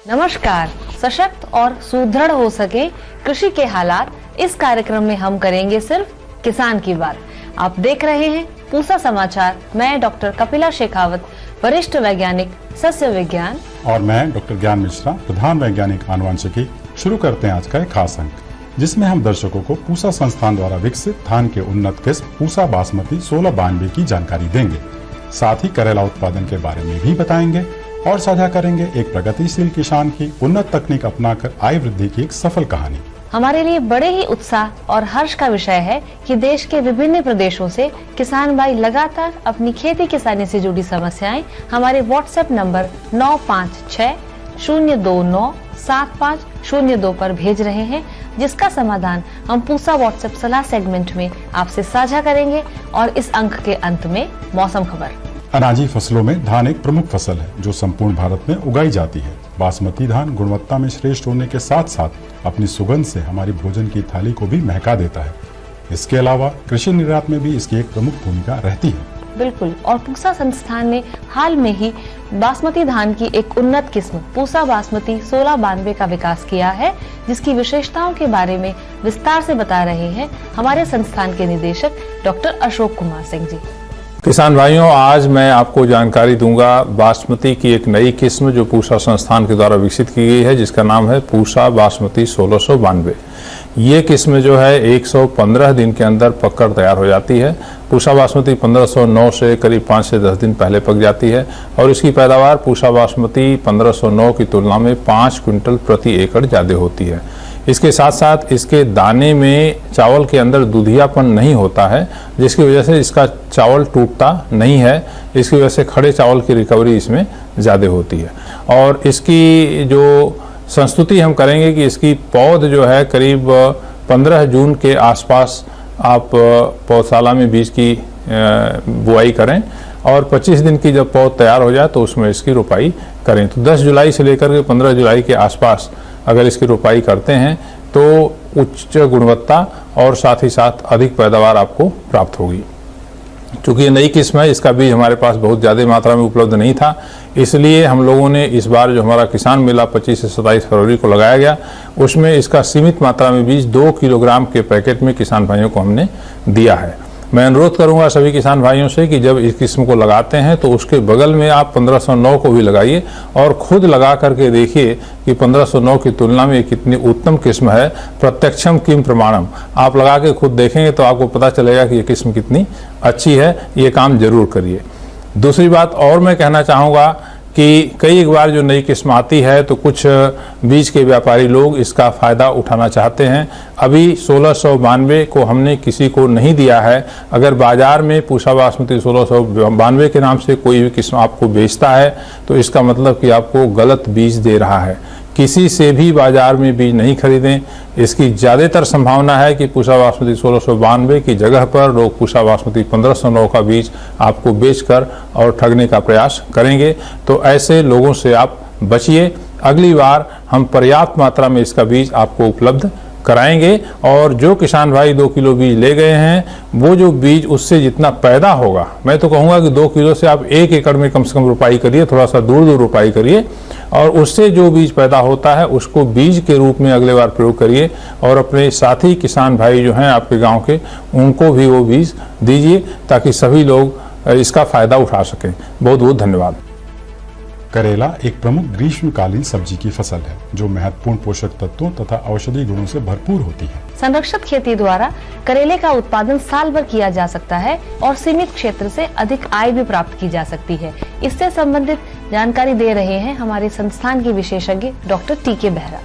नमस्कार। सशक्त और सुदृढ़ हो सके कृषि के हालात, इस कार्यक्रम में हम करेंगे सिर्फ किसान की बात। आप देख रहे हैं पूसा समाचार। मैं डॉक्टर कपिला शेखावत, वरिष्ठ वैज्ञानिक सस्य विज्ञान, और मैं डॉक्टर ज्ञान मिश्रा, प्रधान वैज्ञानिक आनुवंशिकी। शुरू करते हैं आज का एक खास अंक, जिसमें हम दर्शकों को पूसा संस्थान द्वारा विकसित धान के उन्नत किस्म पूसा बासमती 1692 की जानकारी देंगे। साथ ही करेला उत्पादन के बारे में भी बताएंगे और साझा करेंगे एक प्रगतिशील किसान की उन्नत तकनीक अपनाकर आय वृद्धि की एक सफल कहानी। हमारे लिए बड़े ही उत्साह और हर्ष का विषय है कि देश के विभिन्न प्रदेशों से किसान भाई लगातार अपनी खेती किसानी से जुड़ी समस्याएं हमारे व्हाट्सएप नंबर 9560297502 पर भेज रहे हैं, जिसका समाधान हम पूसा व्हाट्सएप सलाह सेगमेंट में आपसे साझा करेंगे। और इस अंक के अंत में मौसम खबर। अनाजी फसलों में धान एक प्रमुख फसल है जो संपूर्ण भारत में उगाई जाती है। बासमती धान गुणवत्ता में श्रेष्ठ होने के साथ साथ अपनी सुगंध से हमारी भोजन की थाली को भी महका देता है। इसके अलावा कृषि निर्यात में भी इसकी एक प्रमुख भूमिका रहती है। बिल्कुल। और पूसा संस्थान ने हाल में ही बासमती धान की एक उन्नत किस्म पूसा बासमती 1692 का विकास किया है, जिसकी विशेषताओं के बारे में विस्तार से बता रहे हैं हमारे संस्थान के निदेशक डॉक्टर अशोक कुमार सिंह जी। किसान भाइयों, आज मैं आपको जानकारी दूंगा बासमती की एक नई किस्म जो पूसा संस्थान के द्वारा विकसित की गई है, जिसका नाम है पूसा बासमती 1692। ये किस्म जो है 115 दिन के अंदर पककर तैयार हो जाती है। पूसा बासमती 1509 से करीब 5 से 10 दिन पहले पक जाती है और इसकी पैदावार पूसा बासमती 1509 की तुलना में 5 क्विंटल प्रति एकड़ ज़्यादा होती है। इसके साथ साथ इसके दाने में चावल के अंदर दूधियापन नहीं होता है, जिसकी वजह से इसका चावल टूटता नहीं है। इसकी वजह से खड़े चावल की रिकवरी इसमें ज़्यादा होती है। और इसकी जो संस्तुति हम करेंगे कि इसकी पौध जो है करीब 15 जून के आसपास आप पौधशाला में बीज की बुआई करें और 25 दिन की जब पौध तैयार हो जाए तो उसमें इसकी रोपाई करें। तो 10 जुलाई से लेकर के 15 जुलाई के आसपास अगर इसकी रोपाई करते हैं तो उच्च गुणवत्ता और साथ ही साथ अधिक पैदावार आपको प्राप्त होगी। चूँकि ये नई किस्म है, इसका बीज हमारे पास बहुत ज़्यादा मात्रा में उपलब्ध नहीं था, इसलिए हम लोगों ने इस बार जो हमारा किसान मेला 25 से 27 फरवरी को लगाया गया, उसमें इसका सीमित मात्रा में बीज 2 किलोग्राम के पैकेट में किसान भाइयों को हमने दिया है। मैं अनुरोध करूंगा सभी किसान भाइयों से कि जब इस किस्म को लगाते हैं तो उसके बगल में आप 1509 को भी लगाइए और खुद लगा करके देखिए कि 1509 की तुलना में कितनी उत्तम किस्म है। प्रत्यक्षम किम प्रमाणम, आप लगा के खुद देखेंगे तो आपको पता चलेगा कि ये किस्म कितनी अच्छी है। ये काम जरूर करिए। दूसरी बात और मैं कहना चाहूँगा कि कई बार जो नई किस्म आती है तो कुछ बीज के व्यापारी लोग इसका फ़ायदा उठाना चाहते हैं। अभी 1692 को हमने किसी को नहीं दिया है। अगर बाज़ार में पूसा बासमती 1692 के नाम से कोई भी किस्म आपको बेचता है तो इसका मतलब कि आपको गलत बीज दे रहा है। किसी से भी बाजार में बीज नहीं खरीदें। इसकी ज़्यादातर संभावना है कि पूसा बासमती 1692 की जगह पर लोग पूसा बासमती 1509 का बीज आपको बेचकर और ठगने का प्रयास करेंगे। तो ऐसे लोगों से आप बचिए। अगली बार हम पर्याप्त मात्रा में इसका बीज आपको उपलब्ध कराएंगे। और जो किसान भाई 2 किलो बीज ले गए हैं, वो जो बीज उससे जितना पैदा होगा, मैं तो कहूँगा कि 2 किलो से आप 1 एकड़ में कम से कम रोपाई करिए, थोड़ा सा दूर दूर रोपाई करिए और उससे जो बीज पैदा होता है उसको बीज के रूप में अगले बार प्रयोग करिए और अपने साथी किसान भाई जो हैं आपके गांव के, उनको भी वो बीज दीजिए ताकि सभी लोग इसका फ़ायदा उठा सकें। बहुत बहुत धन्यवाद। करेला एक प्रमुख ग्रीष्मकालीन सब्जी की फसल है जो महत्वपूर्ण पोषक तत्वों तथा औषधीय गुणों से भरपूर होती है। संरक्षित खेती द्वारा करेले का उत्पादन साल भर किया जा सकता है और सीमित क्षेत्र से अधिक आय भी प्राप्त की जा सकती है। इससे संबंधित जानकारी दे रहे हैं हमारे संस्थान के विशेषज्ञ डॉक्टर टी.के. बेहरा।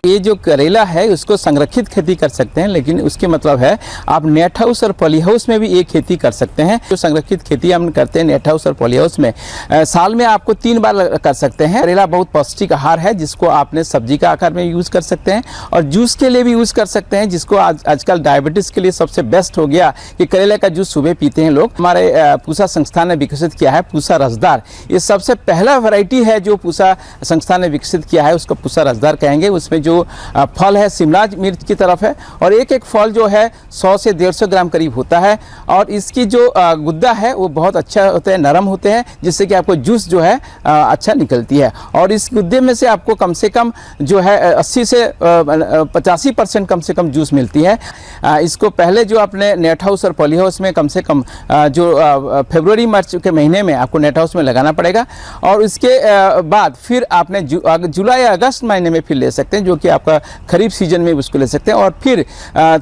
ये जो करेला है उसको संरक्षित खेती कर सकते हैं, लेकिन उसके मतलब है आप नेट हाउस और पॉली हाउस में भी ये खेती कर सकते हैं। जो संरक्षित खेती हम करते हैं नेट हाउस और पॉली हाउस में, साल में आपको 3 बार कर सकते हैं। करेला बहुत पौष्टिक आहार है जिसको आपने सब्जी का आकार में यूज़ कर सकते हैं और जूस के लिए भी यूज़ कर सकते हैं, जिसको आजकल डायबिटीज़ के लिए सबसे बेस्ट हो गया कि करेले का जूस सुबह पीते हैं लोग। हमारे पूसा संस्थान ने विकसित किया है पूसा रसदार। ये सबसे पहला वैरायटी है जो पूसा संस्थान ने विकसित किया है, उसको पूसा रसदार कहेंगे। उसमें जो जो फल है शिमला मिर्च की तरफ है, और एक एक फल जो है 100 से 150 ग्राम करीब होता है। और इसकी जो गुद्दा है वो बहुत अच्छा होता है, नरम होते हैं, जिससे कि आपको जूस जो है अच्छा निकलती है। और इस गुद्दे में से आपको कम से कम जो है 80 से 85% कम से कम जूस मिलती है। इसको पहले जो अपने नेट हाउस और पॉली हाउस में कम से कम जो फरवरी मार्च के महीने में आपको नेट हाउस में लगाना पड़ेगा, और इसके बाद फिर आपने जुलाई अगस्त महीने में फिर ले सकते हैं, जो कि आपका खरीफ सीजन में उसको ले सकते हैं। और फिर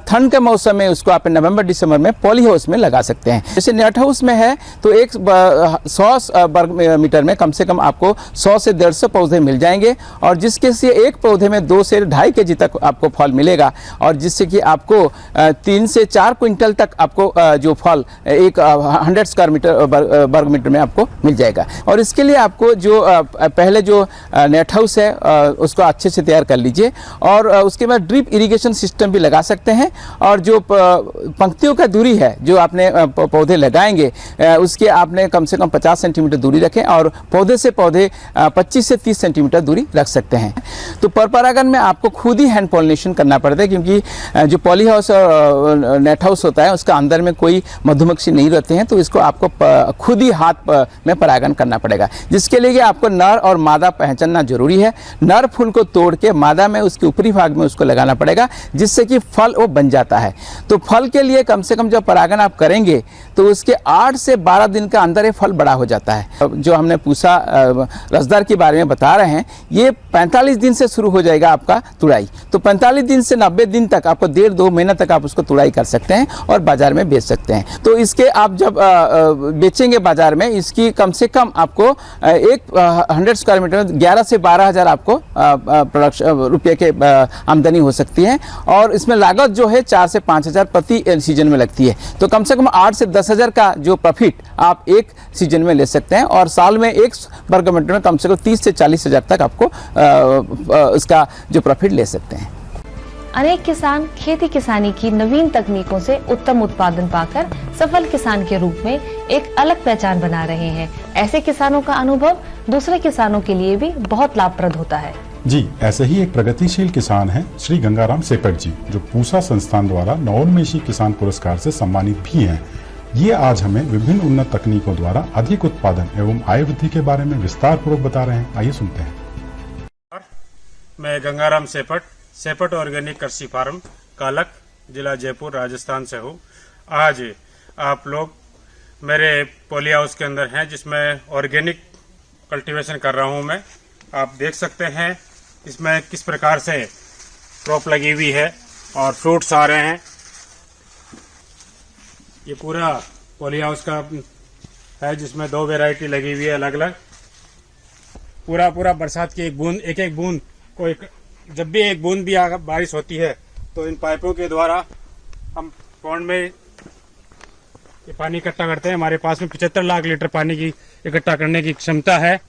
ठंड के मौसम में उसको आप नवंबर दिसंबर में पॉली हाउस में लगा सकते हैं। जैसे नेट हाउस में है तो 100 वर्ग मीटर में कम से कम आपको 100 से 150 पौधे मिल जाएंगे, और जिसके से एक पौधे में 2 से 2.5 केजी तक आपको फल मिलेगा, और जिससे कि आपको 3 से 4 क्विंटल तक आपको जो फल एक 100 स्क्वायर मीटर वर्ग मीटर में आपको मिल जाएगा। और इसके लिए आपको जो पहले जो नेट हाउस है उसको अच्छे से तैयार कर लीजिए, और उसके बाद ड्रिप इरिगेशन सिस्टम भी लगा सकते हैं। और जो पंक्तियों का दूरी है जो आपने पौधे लगाएंगे उसके आपने कम से कम 50 सेंटीमीटर दूरी रखें, और पौधे से पौधे 25 से 30 सेंटीमीटर दूरी रख सकते हैं। तो पर परागन में आपको खुद ही हैंड पॉलिनेशन करना पड़ता है, क्योंकि जो पॉली हाउस और नेट हाउस होता है उसका अंदर में कोई मधुमक्खी नहीं रहते हैं, तो इसको आपको खुद ही हाथ में परागन करना पड़ेगा, जिसके लिए आपको नर और मादा पहचानना जरूरी है। नर फूल को तोड़ के मादा में उसके ऊपरी भाग में उसको लगाना पड़ेगा, जिससे कि फल वो बन जाता है। तो फल के लिए कम से कम जब परागन आप करेंगे तो उसके 8 से 12 दिन का अंदर ये फल बड़ा हो जाता है। जो हमने पूसा रसदार के बारे में बता रहे हैं, ये 45 दिन से शुरू हो जाएगा आपका तुड़ाई। तो 45 दिन से 90 दिन तक आपको 1.5-2 महीना तक आप उसको तुड़ाई कर सकते हैं और बाजार में बेच सकते हैं। तो इसके आप जब बेचेंगे बाजार में, इसकी कम से कम आपको एक 100 स्क्वायर मीटर में 11 से 12 हज़ार आपको रुपये के आमदनी हो सकती है। और इसमें लागत जो है 4 से 5 हज़ार प्रति सीजन में लगती है। तो कम से कम 8 से 10 हज़ार का जो प्रॉफिट आप एक सीजन में ले सकते हैं, और साल में एक वर्ग मीटर में कम से कम 30 से 40 हज़ार तक आपको इसका जो प्रॉफिट ले सकते हैं। अनेक किसान खेती किसानी की नवीन तकनीकों से उत्तम उत्पादन पाकर सफल किसान के रूप में एक अलग पहचान बना रहे हैं। ऐसे किसानों का अनुभव दूसरे किसानों के लिए भी बहुत लाभप्रद होता है। जी, ऐसे ही एक प्रगतिशील किसान हैं श्री गंगाराम सेपट जी, जो पूसा संस्थान द्वारा नवोन्मेषी किसान पुरस्कार से सम्मानित भी हैं। ये आज हमें विभिन्न उन्नत तकनीकों द्वारा अधिक उत्पादन एवं आय वृद्धि के बारे में विस्तार पूर्वक बता रहे हैं। आइए सुनते हैं। मैं गंगाराम सेपट ऑर्गेनिक कृषि फार्म कालक, जिला जयपुर, राजस्थान से हूँ। आज आप लोग मेरे पॉली हाउस के अंदर हैं, जिसमें ऑर्गेनिक कल्टीवेशन कर रहा हूँ मैं। आप देख सकते हैं इसमें किस प्रकार से क्रॉप लगी हुई है और फ्रूट्स आ रहे हैं। ये पूरा पॉली हाउस का है, जिसमें 2 वैरायटी लगी हुई है अलग अलग। पूरा बरसात की एक एक बूंद को जब भी एक बूंद भी बारिश होती है तो इन पाइपों के द्वारा हम पौंड में ये पानी इकट्ठा करते हैं। हमारे पास में 75 लाख लीटर पानी की इकट्ठा करने की क्षमता है।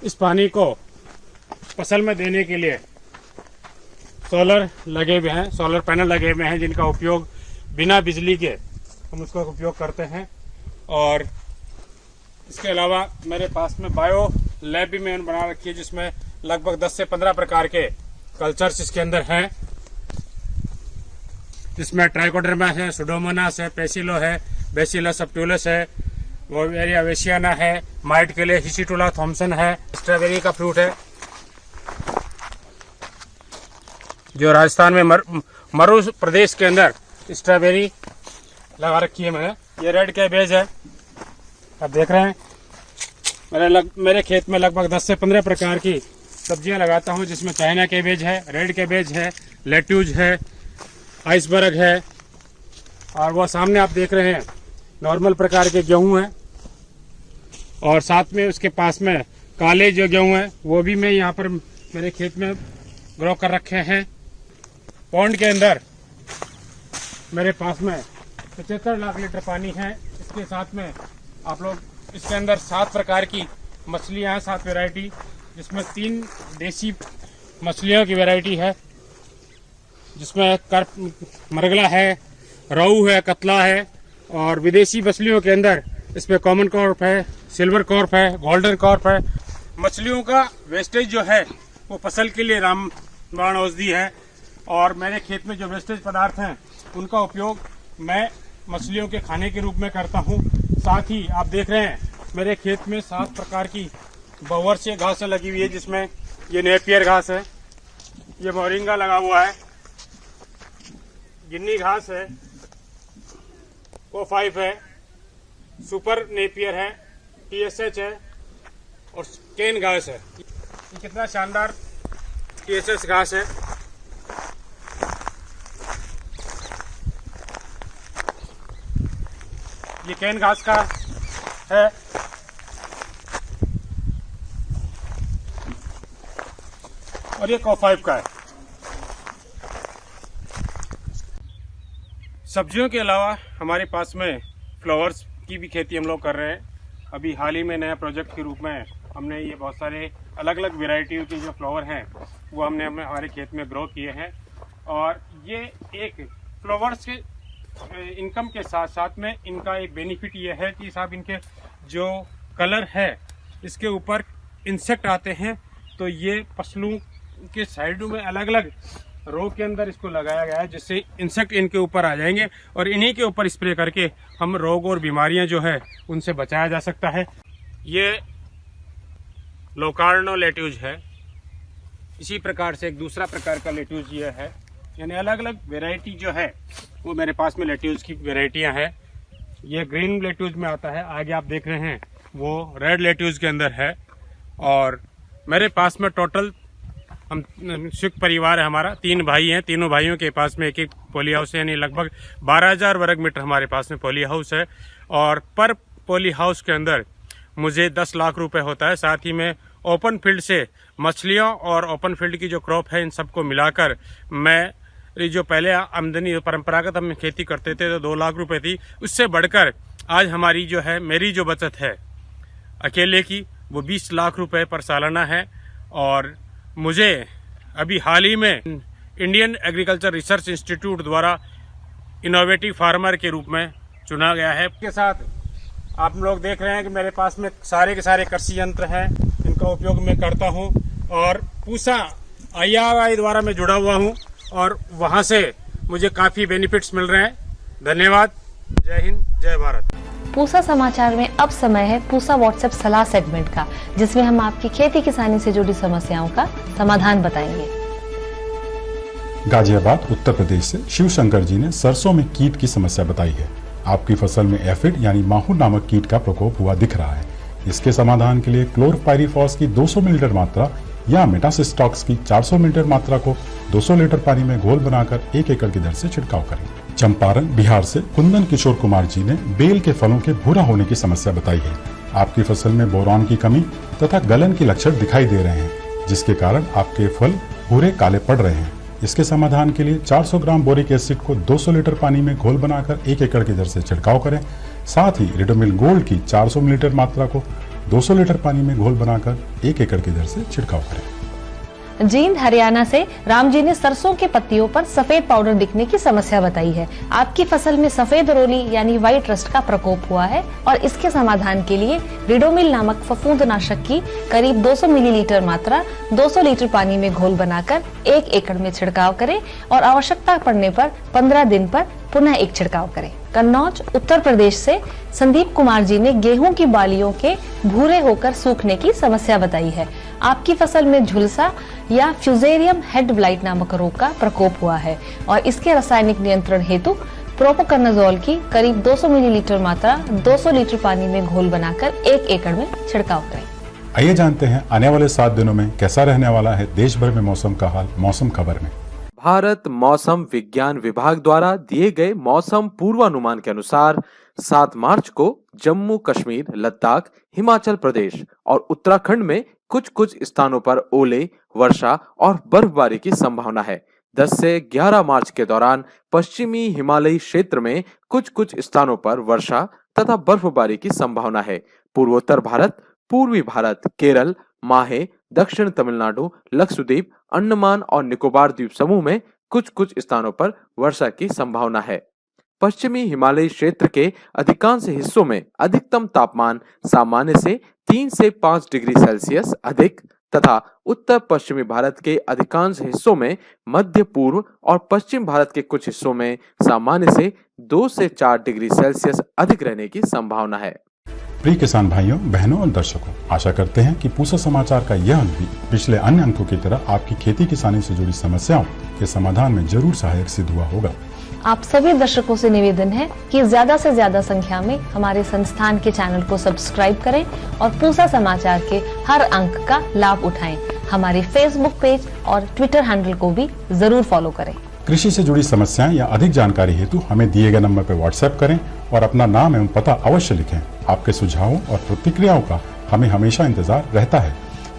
इस पानी को फसल में देने के लिए सोलर लगे हुए हैं, सोलर पैनल लगे हुए हैं, जिनका उपयोग बिना बिजली के हम उसका उपयोग करते हैं। और इसके अलावा मेरे पास में बायो लैब भी मैंने बना रखी है, जिसमें लगभग 10 से 15 प्रकार के कल्चर्स इसके अंदर हैं, जिसमें ट्राइकोडर्मा है, सुडोमोनास है, पेसिलो है, बेसिलस सबट्यूलस है, वोवेरिया वेशियाना है, माइट के लिए हिसिटुला थॉम्सन है, स्ट्रॉबेरी का फ्रूट है, जो राजस्थान में मरु प्रदेश के अंदर स्ट्रॉबेरी लगा रखी है मैंने। ये रेड कैबेज है, आप देख रहे हैं। मेरे खेत में लगभग 10 से 15 प्रकार की सब्जियां लगाता हूं, जिसमें चाइना कैबेज है, रेड कैबेज है, लेट्यूज है, आइसबर्ग है, और वो सामने आप देख रहे हैं नॉर्मल प्रकार के गेहूं हैं, और साथ में उसके पास में काले जो गेहूं हैं वो भी मैं यहाँ पर मेरे खेत में ग्रो कर रखे हैं। पौंड के अंदर मेरे पास में 75 लाख लीटर पानी है। इसके साथ में आप लोग इसके अंदर 7 प्रकार की मछलियाँ हैं, 7 वैरायटी, जिसमें 3 देसी मछलियों की वैरायटी है, जिसमें मरगला है, रोहू है, कतला है, और विदेशी मछलियों के अंदर इसमें कॉमन कॉर्प है, सिल्वर कॉर्प है, गोल्डन कॉर्प है। मछलियों का वेस्टेज जो है वो फसल के लिए बाण औषधि है। और मेरे खेत में जो वेस्टेज पदार्थ हैं उनका उपयोग मैं मछलियों के खाने के रूप में करता हूँ। साथ ही आप देख रहे हैं मेरे खेत में 7 प्रकार की बहुवर्षीय घासें लगी हुई है, जिसमें ये नेपियर घास है, ये मोरिंगा लगा हुआ है, गिन्नी घास है, को5 है, सुपर नेपियर है, TSH है और केन घास है। ये कितना शानदार TSH घास है। ये केन घास का है। और ये को5 का है। सब्जियों के अलावा हमारे पास में फ्लावर्स की भी खेती हम लोग कर रहे हैं। अभी हाल ही में नया प्रोजेक्ट के रूप में हमने ये बहुत सारे अलग अलग वेराइटियों के जो फ्लावर हैं वो हमने हमारे खेत में ग्रो किए हैं। और ये एक फ्लावर्स के इनकम के साथ साथ में इनका एक बेनिफिट ये है कि साहब इनके जो कलर है इसके ऊपर इंसेक्ट आते हैं, तो ये फसलों के साइडों में अलग अलग रो के अंदर इसको लगाया गया है, जिससे इंसेक्ट इनके ऊपर आ जाएंगे और इन्हीं के ऊपर स्प्रे करके हम रोग और बीमारियां जो है उनसे बचाया जा सकता है। ये लोकार्नो लेट्यूज है। इसी प्रकार से एक दूसरा प्रकार का लेट्यूज ये है, यानी अलग अलग वेराइटी जो है वो मेरे पास में लेट्यूज की वेराइटियां हैं। ये ग्रीन लेट्यूज में आता है, आगे आप देख रहे हैं वो रेड लेट्यूज के अंदर है। और मेरे पास में टोटल हम संयुक्त परिवार है हमारा, 3 भाई हैं। तीनों भाइयों के पास में एक एक पॉली हाउस है, यानी लगभग 12,000 वर्ग मीटर हमारे पास में पॉली हाउस है। और पर पॉली हाउस के अंदर मुझे 10 लाख रुपए होता है। साथ ही में ओपन फील्ड से मछलियों और ओपन फील्ड की जो क्रॉप है इन सबको मिलाकर मैं जो पहले आमदनी परंपरागत हम खेती करते थे तो 2 लाख रुपए थी, उससे बढ़कर आज हमारी जो है मेरी जो बचत है अकेले की वो 20 लाख रुपए पर सालाना है। और मुझे अभी हाल ही में इंडियन एग्रीकल्चर रिसर्च इंस्टीट्यूट द्वारा इनोवेटिव फार्मर के रूप में चुना गया है। के साथ आप लोग देख रहे हैं कि मेरे पास में सारे के सारे कृषि यंत्र हैं, इनका उपयोग मैं करता हूं। और पूसा IRI द्वारा मैं जुड़ा हुआ हूं और वहां से मुझे काफ़ी बेनिफिट्स मिल रहे हैं। धन्यवाद। जय हिंद, जय भारत। पूसा समाचार में अब समय है पूसा व्हाट्सएप सलाह सेगमेंट का, जिसमें हम आपकी खेती किसानी से जुड़ी समस्याओं का समाधान बताएंगे। गाजियाबाद उत्तर प्रदेश से शिव शंकर जी ने सरसों में कीट की समस्या बताई है। आपकी फसल में एफिड यानी माहूर नामक कीट का प्रकोप हुआ दिख रहा है। इसके समाधान के लिए क्लोरोपाइरीफॉस की 200 मिलीलीटर मात्रा या मेटासिस्टॉक्स की 400 मिलीलीटर मात्रा को 200 लीटर पानी में घोल बनाकर 1 एकड़ की दर से छिड़काव करें। चंपारण बिहार से कुंदन किशोर कुमार जी ने बेल के फलों के भूरा होने की समस्या बताई है। आपकी फसल में बोरॉन की कमी तथा गलन के लक्षण दिखाई दे रहे हैं, जिसके कारण आपके फल भूरे काले पड़ रहे हैं। इसके समाधान के लिए 400 ग्राम बोरिक एसिड को 200 लीटर पानी में घोल बनाकर 1 एकड़ की दर से छिड़काव करें। साथ ही रिडोमिल गोल्ड की 400 मिलीलीटर मात्रा को 200 लीटर पानी में घोल बनाकर 1 एकड़ की दर से छिड़काव करें। जींद हरियाणा से राम जी ने सरसों के पत्तियों पर सफेद पाउडर दिखने की समस्या बताई है। आपकी फसल में सफेद रोली यानी व्हाइट रस्ट का प्रकोप हुआ है और इसके समाधान के लिए रिडोमिल नामक फफूंदनाशक की करीब 200 मिलीलीटर मात्रा 200 लीटर पानी में घोल बनाकर 1 एकड़ में छिड़काव करें और आवश्यकता पड़ने पर 15 दिन पर पुनः एक छिड़काव करें। कन्नौज उत्तर प्रदेश से संदीप कुमार जी ने गेहूं की बालियों के भूरे होकर सूखने की समस्या बताई है। आपकी फसल में झुलसा या फ्यूजेरियम हेड ब्लाइट नामक रोग का प्रकोप हुआ है और इसके रासायनिक नियंत्रण हेतु प्रोपोकर्नाजोल की करीब 200 मिलीलीटर मात्रा 200 लीटर पानी में घोल बनाकर 1 एकड़ में छिड़काव करें। आइए जानते हैं आने वाले 7 दिनों में कैसा रहने वाला है देश भर में मौसम का हाल मौसम खबर में। भारत मौसम विज्ञान विभाग द्वारा दिए गए मौसम पूर्वानुमान के अनुसार 7 मार्च को जम्मू कश्मीर, लद्दाख, हिमाचल प्रदेश और उत्तराखंड में कुछ स्थानों पर ओले, वर्षा और बर्फबारी की संभावना है। 10 से 11 मार्च के दौरान पश्चिमी हिमालयी क्षेत्र में कुछ स्थानों पर वर्षा तथा बर्फबारी की संभावना है। पूर्वोत्तर भारत, पूर्वी भारत, केरल, माहे, दक्षिण तमिलनाडु, लक्षद्वीप, अंडमान और निकोबार द्वीप समूह में कुछ स्थानों पर वर्षा की संभावना है। पश्चिमी हिमालयी क्षेत्र के अधिकांश हिस्सों में अधिकतम तापमान सामान्य से 3 से 5 डिग्री सेल्सियस अधिक तथा उत्तर पश्चिमी भारत के अधिकांश हिस्सों में, मध्य पूर्व और पश्चिम भारत के कुछ हिस्सों में सामान्य से 2 से 4 डिग्री सेल्सियस अधिक रहने की संभावना है। प्रिय किसान भाइयों, बहनों और दर्शकों, आशा करते हैं कि पूसा समाचार का यह अंक भी पिछले अन्य अंकों की तरह आपकी खेती किसानी से जुड़ी समस्याओं के समाधान में जरूर सहायक सिद्ध हुआ होगा। आप सभी दर्शकों से निवेदन है कि ज्यादा से ज्यादा संख्या में हमारे संस्थान के चैनल को सब्सक्राइब करें और पूसा समाचार के हर अंक का लाभ उठाएं। हमारे फेसबुक पेज और ट्विटर हैंडल को भी जरूर फॉलो करें। कृषि से जुड़ी समस्याएं या अधिक जानकारी हेतु हमें दिए गए नंबर पर व्हाट्सएप करें और अपना नाम एवं पता अवश्य लिखें। आपके सुझावों और प्रतिक्रियाओं का हमें हमेशा इंतजार रहता है।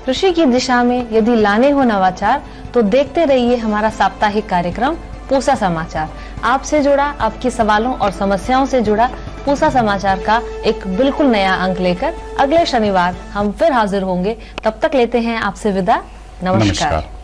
कृषि की दिशा में यदि लाने हो नवाचार तो देखते रहिए हमारा साप्ताहिक कार्यक्रम पूसा समाचार। आपसे जुड़ा, आपके सवालों और समस्याओं से जुड़ा पूसा समाचार का एक बिल्कुल नया अंक लेकर अगले शनिवार हम फिर हाजिर होंगे। तब तक लेते हैं आपसे विदा। नमस्कार।